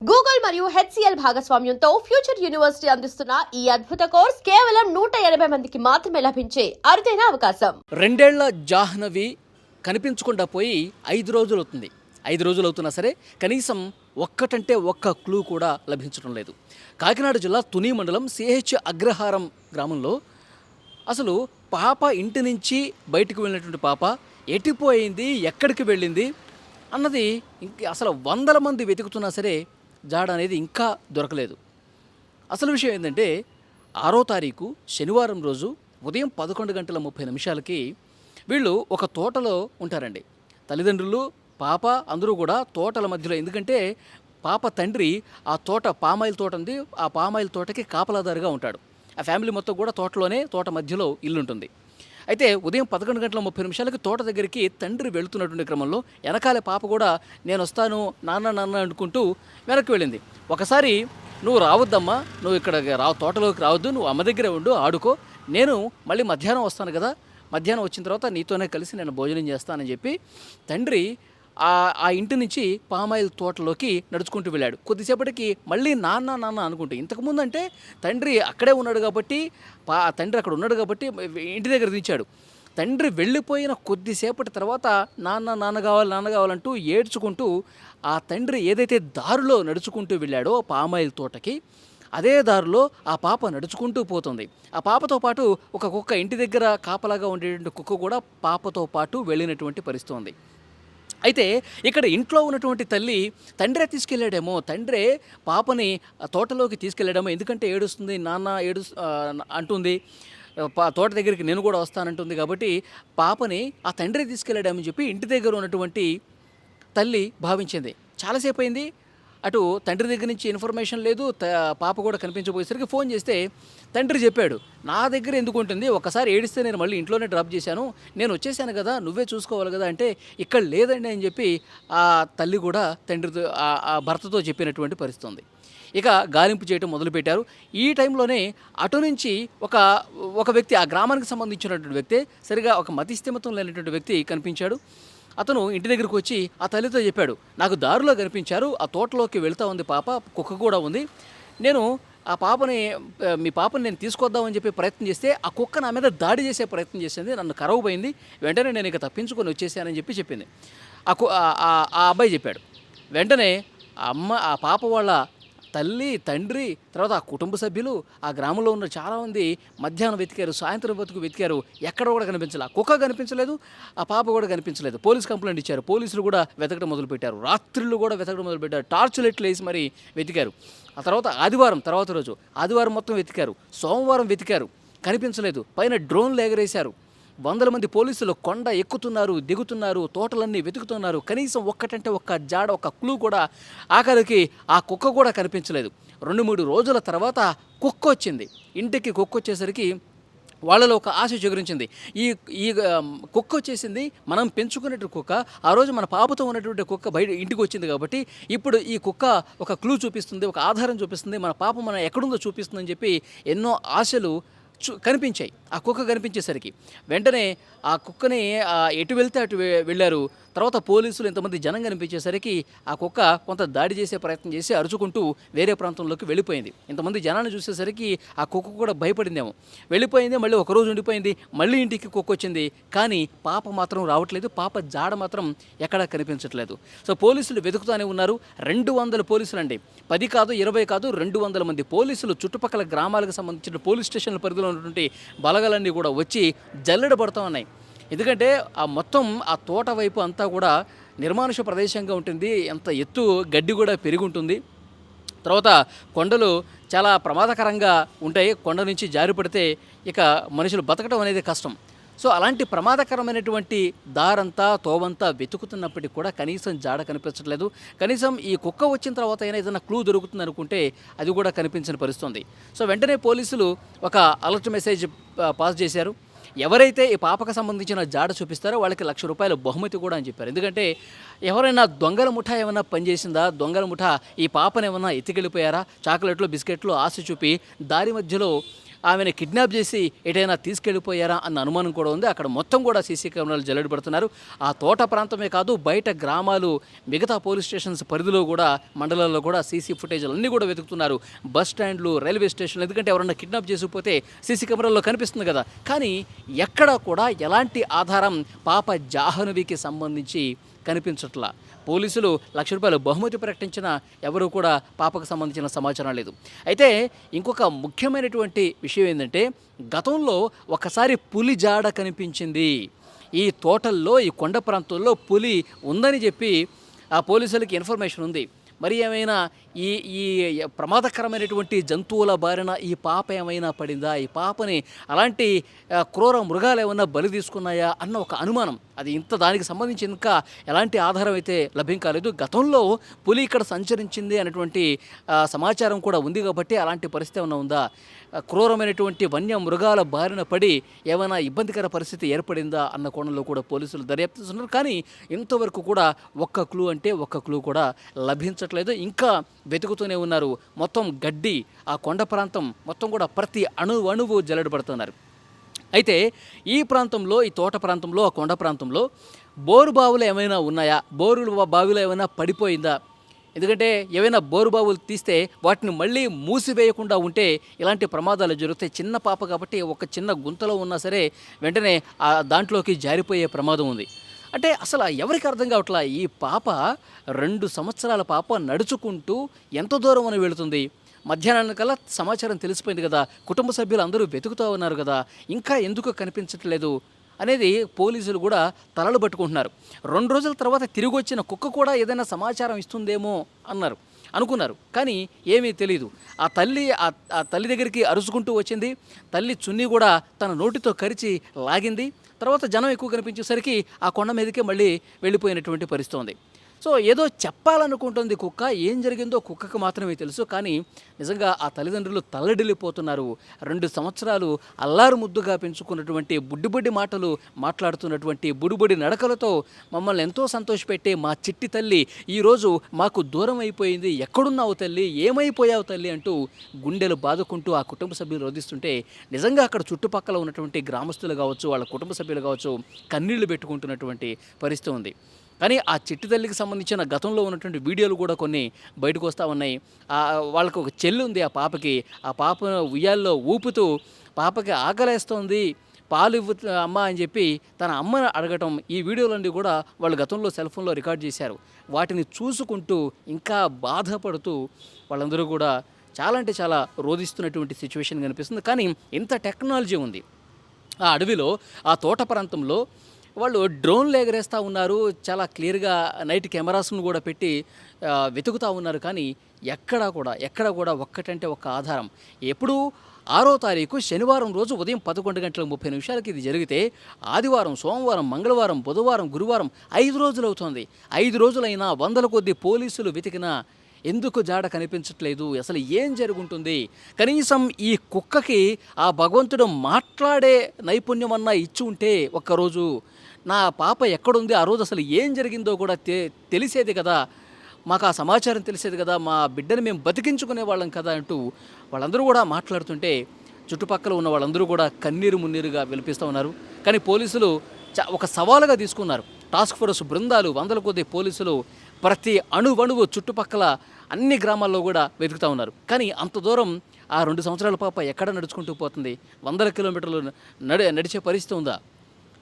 Google మరియు HCl భాగస్వామ్యంతో future university అందిస్తున్న ఈ అద్భుత కోర్స్ కేవలం 180 మందికి మాత్రమే లభించే అరుదైన అవకాశం. 2 ఏళ్ల జాహ్నవి కనిపించకుండా పోయి 5 రోజులు అవుతుంది. 5 రోజులు అవుతున్నా సరే కనీసం ఒక్కటంటే ఒక్క క్లూ కూడా లభించడం లేదు. కాకినాడ జిల్లా తుని మండలం సిహెచ్ అగ్రహారం గ్రామంలో అసలు పాప ఇంటి నుంచి బయటకు వెళ్ళినటువంటి పాప ఎటుపోయింది, ఎక్కడికి వెళ్ళింది అన్నది అసలు వందల మంది వెతుకుతున్నా సరే జాడ అనేది ఇంకా దొరకలేదు. అసలు విషయం ఏంటంటే 6వ తారీఖు శనివారం రోజు ఉదయం 11:30 వీళ్ళు ఒక తోటలో ఉంటారండి. తల్లిదండ్రులు, పాప అందరూ కూడా తోటల మధ్యలో, ఎందుకంటే పాప తండ్రి ఆ తోట పామాయిల్ తోట ఉంది, ఆ పామాయిల్ తోటకి కాపలాదారుగా ఉంటాడు. ఆ ఫ్యామిలీ మొత్తం కూడా తోట మధ్యలో ఇల్లు ఉంటుంది. అయితే ఉదయం 11:30 తోట దగ్గరికి తండ్రి వెళుతున్నటువంటి క్రమంలో వెనకాలే పాప కూడా నేను వస్తాను నాన్న అనుకుంటూ వెనక్కి వెళ్ళింది. ఒకసారి నువ్వు రావద్దమ్మా, నువ్వు ఇక్కడ తోటలోకి రావద్దు, నువ్వు అమ్మ దగ్గరే ఉండు, ఆడుకో, నేను మళ్ళీ మధ్యాహ్నం వస్తాను కదా, మధ్యాహ్నం వచ్చిన తర్వాత నీతోనే కలిసి నేను భోజనం చేస్తానని చెప్పి తండ్రి ఆ ఇంటి నుంచి పామాయిల్ తోటలోకి నడుచుకుంటూ వెళ్ళాడు. కొద్దిసేపటికి మళ్ళీ నాన్న అనుకుంటూ, ఇంతకుముందు అంటే తండ్రి అక్కడే ఉన్నాడు కాబట్టి తండ్రి అక్కడ ఉన్నాడు కాబట్టి ఇంటి దగ్గర దించాడు. తండ్రి వెళ్ళిపోయిన కొద్దిసేపటి తర్వాత నాన్న కావాలంటూ ఏడ్చుకుంటూ ఆ తండ్రి ఏదైతే దారిలో నడుచుకుంటూ వెళ్ళాడో పామాయిల్ తోటకి, అదే దారిలో ఆ పాప నడుచుకుంటూ పోతుంది. ఆ పాపతో పాటు ఒక కుక్క, ఇంటి దగ్గర కాపలాగా ఉండేటువంటి కుక్క కూడా పాపతో పాటు వెళ్ళినటువంటి పరిస్థితి ఉంది. అయితే ఇక్కడ ఇంట్లో ఉన్నటువంటి తల్లి తండ్రే తీసుకెళ్ళాడేమో, తండ్రే పాపని తోటలోకి తీసుకెళ్ళాడేమో, ఎందుకంటే ఏడుస్తుంది, నాన్న అంటుంది, తోట దగ్గరికి నేను కూడా వస్తానంటుంది, కాబట్టి పాపని ఆ తండ్రే తీసుకెళ్ళాడేమని చెప్పి ఇంటి దగ్గర ఉన్నటువంటి తల్లి భావించింది. చాలాసేపు అయింది, అటు తండ్రి దగ్గర నుంచి ఇన్ఫర్మేషన్ లేదు, పాప కూడా కనిపించబోయేసరికి ఫోన్ చేస్తే తండ్రి చెప్పాడు, నా దగ్గర ఎందుకు ఉంటుంది, ఒకసారి ఏడిస్తే నేను మళ్ళీ ఇంట్లోనే డ్రాప్ చేశాను, నేను వచ్చేసాను కదా, నువ్వే చూసుకోవాలి కదా అంటే, ఇక్కడ లేదండి అని చెప్పి ఆ తల్లి కూడా తండ్రితో ఆ భర్తతో చెప్పినటువంటి పరిస్థితి ఉంది. ఇక గాలింపు చేయడం మొదలుపెట్టారు. ఈ టైంలోనే అటు నుంచి ఒక వ్యక్తి, ఆ గ్రామానికి సంబంధించినటువంటి వ్యక్తి, సరిగా ఒక మతిస్థిమితం లేనటువంటి వ్యక్తి కనిపించాడు. అతను ఇంటి దగ్గరకు వచ్చి ఆ తల్లితో చెప్పాడు, నాకు దారిలో కనిపించారు, ఆ తోటలోకి వెళ్తూ ఉంది పాప, కుక్క కూడా ఉంది, నేను మీ పాపని నేను తీసుకొద్దామని చెప్పి ప్రయత్నం చేస్తే ఆ కుక్క నా మీద దాడి చేసే ప్రయత్నం చేసింది, నన్ను కరవబోయింది, వెంటనే నేను ఇక తప్పించుకొని వచ్చేసానని చెప్పింది. ఆ అబ్బాయి చెప్పాడు. వెంటనే ఆ పాప వాళ్ళ తల్లి, తండ్రి, తర్వాత ఆ కుటుంబ సభ్యులు, ఆ గ్రామంలో ఉన్న చాలామంది మధ్యాహ్నం వెతికారు, సాయంత్రం వెతికారు, ఎక్కడ కూడా కనిపించలేదు. ఆ కుక్క కనిపించలేదు, ఆ పాప కూడా కనిపించలేదు. పోలీస్ కంప్లైంట్ ఇచ్చారు, పోలీసులు కూడా వెతకడం మొదలుపెట్టారు, రాత్రులు కూడా వెతకడం మొదలుపెట్టారు, టార్చ్ లైట్లు వేసి మరీ వెతికారు. ఆ తర్వాత ఆదివారం మొత్తం వెతికారు, సోమవారం వెతికారు, కనిపించలేదు. పైన డ్రోన్లు ఎగరేశారు, వందల మంది పోలీసులు కొండ ఎక్కుతున్నారు, దిగుతున్నారు, తోటలన్నీ వెతుకుతున్నారు, కనీసం ఒక్కటంటే ఒక్క జాడ, ఒక్క క్లూ కూడా. ఆఖరికి ఆ కుక్క కూడా కనిపించలేదు. 2-3 రోజుల తర్వాత కుక్క వచ్చింది. ఇంటికి కుక్క వచ్చేసరికి వాళ్ళలో ఒక ఆశ చిగురించింది. ఈ కుక్క వచ్చేసింది, మనం పెంచుకునేటువంటి కుక్క, ఆ రోజు మన పాపతో ఉన్నటువంటి కుక్క బయట ఇంటికి వచ్చింది కాబట్టి ఇప్పుడు ఈ కుక్క ఒక క్లూ చూపిస్తుంది, ఒక ఆధారం చూపిస్తుంది, మన పాప మనం ఎక్కడుందో చూపిస్తుందని చెప్పి ఎన్నో ఆశలు కనిపించాయి. ఆ కుక్క కనిపించేసరికి వెంటనే ఆ కుక్కని ఎటు వెళ్తే అటు వెళ్ళారు. తర్వాత పోలీసులు, ఇంతమంది జనం కనిపించేసరికి ఆ కుక్క కొంత దాడి చేసే ప్రయత్నం చేసి అరుచుకుంటూ వేరే ప్రాంతంలోకి వెళ్ళిపోయింది. ఇంతమంది జనాన్ని చూసేసరికి ఆ కుక్క కూడా భయపడిందేమో, వెళ్ళిపోయింది. మళ్ళీ ఒకరోజు ఉండిపోయింది, మళ్ళీ ఇంటికి కుక్క వచ్చింది, కానీ పాప మాత్రం రావట్లేదు, పాప జాడ మాత్రం ఎక్కడా కనిపించట్లేదు. సో పోలీసులు వెతుకుతూనే ఉన్నారు. 200 పోలీసులు అండి, 10 కాదు 20 కాదు, 200 మంది పోలీసులు చుట్టుపక్కల గ్రామాలకు సంబంధించిన పోలీస్ స్టేషన్ల పరిధిలో ఉన్నటువంటి బలగాలన్నీ కూడా వచ్చి జల్లెడబడుతూ ఉన్నాయి. ఎందుకంటే ఆ తోట వైపు అంతా కూడా నిర్మానుష ప్రదేశంగా ఉంటుంది, ఎంత ఎత్తు గడ్డి కూడా పెరిగి ఉంటుంది. తర్వాత కొండలు చాలా ప్రమాదకరంగా ఉంటాయి, కొండ నుంచి జారిపడితే ఇక మనుషులు బతకడం అనేది కష్టం. సో అలాంటి ప్రమాదకరమైనటువంటి దారంతా, తోవంతా వెతుకుతున్నప్పటికీ కూడా కనీసం జాడ కనిపించట్లేదు. కనీసం ఈ కుక్క వచ్చిన తర్వాత అయినా ఏదైనా క్లూ దొరుకుతుంది అనుకుంటే అది కూడా కనిపించని పరిస్థితుంది. సో వెంటనే పోలీసులు ఒక అలర్ట్ మెసేజ్ పాస్ చేశారు. ఎవరైతే ఈ పాపకు సంబంధించిన జాడ చూపిస్తారో వాళ్ళకి ₹1,00,000 బహుమతి కూడా అని చెప్పారు. ఎందుకంటే ఎవరైనా దొంగల ముఠా ఏమైనా పనిచేసిందా, దొంగల ముఠా ఈ పాపను ఏమన్నా ఎత్తుకెళ్ళిపోయారా, చాక్లెట్లు, బిస్కెట్లు ఆశ చూపి దారి మధ్యలో ఆమెను కిడ్నాప్ చేసి ఎటైనా తీసుకెళ్ళిపోయారా అన్న అనుమానం కూడా ఉంది. అక్కడ మొత్తం కూడా సీసీ కెమెరాలు జల్లెడబడుతున్నారు. ఆ తోట ప్రాంతమే కాదు, బయట గ్రామాలు, మిగతా పోలీస్ స్టేషన్స్ పరిధిలో కూడా, మండలాల్లో కూడా సీసీ ఫుటేజ్లు అన్నీ కూడా వెతుకుతున్నారు. బస్ స్టాండ్లు, రైల్వే స్టేషన్లు, ఎందుకంటే ఎవరన్నా కిడ్నాప్ చేసిపోతే సీసీ కెమెరాల్లో కనిపిస్తుంది కదా. కానీ ఎక్కడా కూడా ఎలాంటి ఆధారం పాప జాహ్నవికి సంబంధించి కనిపించట్లా. పోలీసులు ₹1,00,000 బహుమతి ప్రకటించినా ఎవరు కూడా పాపకు సంబంధించిన సమాచారం లేదు. అయితే ఇంకొక ముఖ్యమైనటువంటి విషయం ఏంటంటే, గతంలో ఒకసారి పులి జాడ కనిపించింది. ఈ తోటల్లో, ఈ కొండ ప్రాంతంలో పులి ఉందని చెప్పి ఆ పోలీసులకి ఇన్ఫర్మేషన్ ఉంది. మరి ఏమైనా ఈ ఈ ప్రమాదకరమైనటువంటి జంతువుల బారిన ఈ పాప ఏమైనా పడిందా, ఈ పాపని అలాంటి క్రూర మృగాలు ఏమైనా బలి తీసుకున్నాయా అన్న ఒక అనుమానం. అది దానికి సంబంధించి ఇంకా ఎలాంటి ఆధారం అయితే లభ్యం కాలేదు. గతంలో పులి ఇక్కడ సంచరించింది అనేటువంటి సమాచారం కూడా ఉంది కాబట్టి అలాంటి పరిస్థితి ఏమైనా ఉందా, క్రూరమైనటువంటి వన్య మృగాల బారిన పడి ఏమైనా ఇబ్బందికర పరిస్థితి ఏర్పడిందా అన్న కోణంలో కూడా పోలీసులు దర్యాప్తుస్తున్నారు. కానీ ఇంతవరకు కూడా ఒక్క క్లూ కూడా లభించట్లేదు. ఇంకా వెతుకుతూనే ఉన్నారు. మొత్తం గడ్డి, ఆ కొండ ప్రాంతం మొత్తం కూడా ప్రతి అణువు జల్లెడబడుతున్నారు. అయితే ఈ ప్రాంతంలో, ఈ తోట ప్రాంతంలో, ఆ కొండ ప్రాంతంలో బోరు బావులు ఏమైనా ఉన్నాయా, బావిలో ఏమైనా పడిపోయిందా? ఎందుకంటే ఏవైనా బోరు బావులు తీస్తే వాటిని మళ్ళీ మూసివేయకుండా ఉంటే ఇలాంటి ప్రమాదాలు జరుగుతాయి. చిన్న పాప కాబట్టి ఒక చిన్న గుంతలో ఉన్నా సరే వెంటనే దాంట్లోకి జారిపోయే ప్రమాదం ఉంది. అంటే అసలు ఎవరికి అర్థం కావట్లా, ఈ పాప 2 సంవత్సరాల పాప నడుచుకుంటూ ఎంత దూరం అని వెళుతుంది. మధ్యాహ్నానికల్లా సమాచారం తెలిసిపోయింది కదా, కుటుంబ సభ్యులు అందరూ వెతుకుతూ ఉన్నారు కదా, ఇంకా ఎందుకు కనిపించట్లేదు అనేది పోలీసులు కూడా తలలు పట్టుకుంటున్నారు. 2 రోజుల తర్వాత తిరిగి వచ్చిన కుక్క కూడా ఏదైనా సమాచారం ఇస్తుందేమో అనుకున్నారు. కానీ ఏమీ తెలియదు. ఆ తల్లి దగ్గరికి అరుచుకుంటూ వచ్చింది. తల్లి చున్నీ కూడా తన నోటితో కరిచి లాగింది. తర్వాత జనం ఎక్కువ కనిపించేసరికి ఆ కొండ మీదకే మళ్ళీ వెళ్ళిపోయినటువంటి పరిస్థితి ఉంది. సో ఏదో చెప్పాలనుకుంటుంది కుక్క, ఏం జరిగిందో కుక్కకు మాత్రమే తెలుసు. కానీ నిజంగా ఆ తల్లిదండ్రులు తల్లడిల్లిపోతున్నారు. 2 సంవత్సరాలు అల్లారు ముద్దుగా పెంచుకున్నటువంటి బుడ్డి మాటలు మాట్లాడుతున్నటువంటి బుడిబుడి నడకలతో మమ్మల్ని ఎంతో సంతోషపెట్టే మా చిట్టి తల్లి ఈరోజు మాకు దూరం అయిపోయింది. ఎక్కడున్నావు తల్లి, ఏమైపోయావు తల్లి అంటూ గుండెలు బాదుకుంటూ ఆ కుటుంబ సభ్యులు రోధిస్తుంటే నిజంగా అక్కడ చుట్టుపక్కల ఉన్నటువంటి గ్రామస్తులు కావచ్చు, వాళ్ళ కుటుంబ సభ్యులు కావచ్చు, కన్నీళ్లు పెట్టుకుంటున్నటువంటి పరిస్థితి ఉంది. కానీ ఆ చిట్టి తల్లికి సంబంధించిన గతంలో ఉన్నటువంటి వీడియోలు కూడా కొన్ని బయటకు వస్తూ ఉన్నాయి. వాళ్ళకు ఒక చెల్లి ఉంది ఆ పాపకి. ఆ పాప ఉయ్యాల్లో ఊపుతూ పాపకి ఆకలేస్తోంది, పాలు ఇవ్వు అమ్మ అని చెప్పి తన అమ్మని అడగటం, ఈ వీడియోలన్నీ కూడా వాళ్ళు గతంలో సెల్ ఫోన్లో రికార్డ్ చేశారు. వాటిని చూసుకుంటూ ఇంకా బాధపడుతూ వాళ్ళందరూ కూడా చాలా అంటే చాలా రోధిస్తున్నటువంటి సిచ్యువేషన్ కనిపిస్తుంది. కానీ ఇంత టెక్నాలజీ ఉంది ఆ అడవిలో, ఆ తోట ప్రాంతంలో. వాళ్ళు డ్రోన్లు ఎగరేస్తూ ఉన్నారు, చాలా క్లియర్గా నైట్ కెమెరాస్ను కూడా పెట్టి వెతుకుతూ ఉన్నారు. కానీ ఎక్కడ కూడా ఒక్కటంటే ఒక్క ఆధారం. ఎప్పుడు 6వ తారీఖు శనివారం రోజు ఉదయం 11:30 ఇది జరిగితే ఆదివారం, సోమవారం, మంగళవారం, బుధవారం, గురువారం 5 రోజులు అవుతుంది. 5 రోజులైనా వందల కొద్ది పోలీసులు వెతికినా ఎందుకు జాడ కనిపించట్లేదు? అసలు ఏం జరుగుంటుంది? కనీసం ఈ కుక్కకి ఆ భగవంతుడు మాట్లాడే నైపుణ్యం అన్నా ఇచ్చి ఉంటే ఒక్కరోజు, నా పాప ఎక్కడుంది, ఆ రోజు అసలు ఏం జరిగిందో కూడా తెలిసేది కదా, మాకు ఆ సమాచారం తెలిసేది కదా, మా బిడ్డని మేము బతికించుకునే వాళ్ళం కదా అంటూ వాళ్ళందరూ కూడా మాట్లాడుతుంటే చుట్టుపక్కల ఉన్న వాళ్ళందరూ కూడా కన్నీరు మున్నీరుగా విలపిస్తూ ఉన్నారు. కానీ పోలీసులు ఒక సవాలుగా తీసుకున్నారు. టాస్క్ ఫోర్స్ బృందాలు, వందల కొద్ది పోలీసులు ప్రతి అణువణువు చుట్టుపక్కల అన్ని గ్రామాల్లో కూడా వెతుకుతూ ఉన్నారు. కానీ అంత దూరం ఆ 2 సంవత్సరాల పాప ఎక్కడ నడుచుకుంటూ పోతుంది? 100 కిలోమీటర్లు నడిచే పరిస్థితి ఉందా?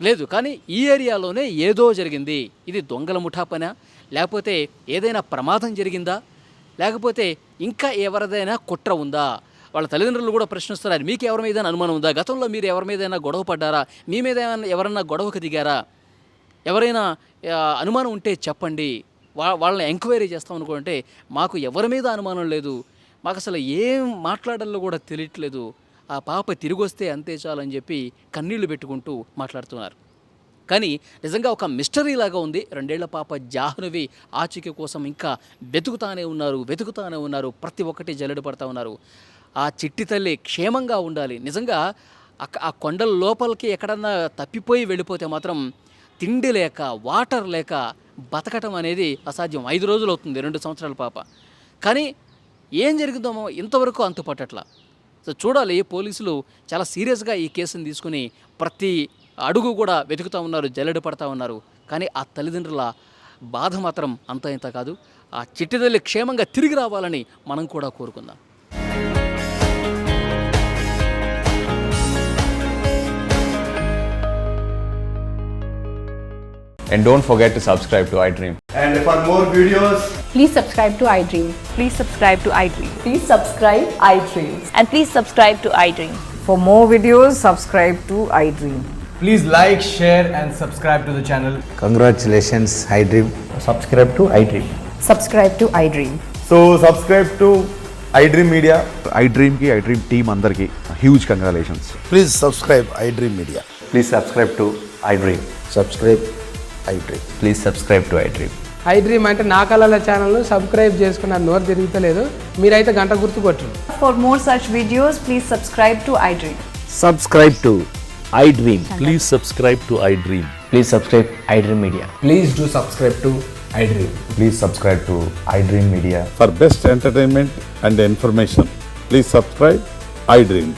లేదు. కానీ ఈ ఏరియాలోనే ఏదో జరిగింది. ఇది దొంగల ముఠా పనా, లేకపోతే ఏదైనా ప్రమాదం జరిగిందా, లేకపోతే ఇంకా ఎవరిదైనా కుట్ర ఉందా? వాళ్ళ తల్లిదండ్రులు కూడా ప్రశ్నిస్తున్నారు. మీకు ఎవరి మీద అనుమానం ఉందా? గతంలో మీరు ఎవరి మీదైనా గొడవ పడ్డారా? మీ మీద ఎవరన్నా గొడవకు దిగారా? ఎవరైనా అనుమానం ఉంటే చెప్పండి, వాళ్ళని ఎంక్వైరీ చేస్తాం అనుకుంటే మాకు ఎవరి మీద అనుమానం లేదు, మాకు అసలు ఏం మాట్లాడాలో కూడా తెలియట్లేదు, ఆ పాప తిరిగి వస్తే అంతే చాలని చెప్పి కన్నీళ్లు పెట్టుకుంటూ మాట్లాడుతున్నారు. కానీ నిజంగా ఒక మిస్టరీ లాగా ఉంది. 2 ఏళ్ల పాప జాహ్నవి ఆచూకీ కోసం ఇంకా వెతుకుతానే ఉన్నారు. ప్రతి ఒక్కటి జల్లెడ పడతా ఉన్నారు. ఆ చిట్టి తల్లి క్షేమంగా ఉండాలి. నిజంగా ఆ కొండల లోపలికి ఎక్కడన్నా తప్పిపోయి వెళ్ళిపోతే మాత్రం తిండి లేక, వాటర్ లేక బతకటం అనేది అసాధ్యం. 5 రోజులు అవుతుంది 2 సంవత్సరాల పాప. కానీ ఏం జరిగిందో ఇంతవరకు అంతుపట్టట్లా. సో చూడాలి, పోలీసులు చాలా సీరియస్గా ఈ కేసుని తీసుకుని ప్రతి అడుగు కూడా వెతుకుతూ ఉన్నారు, జల్లెడ పడతా ఉన్నారు. కానీ ఆ తల్లిదండ్రుల బాధ మాత్రం అంత ఇంత కాదు. ఆ చిట్టి తల్లి క్షేమంగా తిరిగి రావాలని మనం కూడా కోరుకుందాం. And don't forget to subscribe to iDream. And for more videos, Please subscribe to iDream. Please subscribe to iDream. Please subscribe iDream. And please subscribe to iDream. For more videos, subscribe to iDream. please like, share, and subscribe to the channel. Congratulations, iDream. Subscribe to iDream. Subscribe to iDream. So subscribe to iDream Media. iDream team అందరికి huge congratulations. Please subscribe iDream Media. Please subscribe to iDream. Subscribe iDream. Please subscribe to iDream. iDream అంటే నా కళల ఛానల్ను subscribe చేసుకున్న నోరు తిరుగుతలేదు, మీరైతే గంట గుర్తు కొట్టండి. For more such videos, please subscribe to iDream. Subscribe to iDream. Please subscribe to iDream. Please subscribe iDream Media. Please do subscribe to iDream. Please subscribe to iDream Media. For best entertainment and information, please subscribe iDream.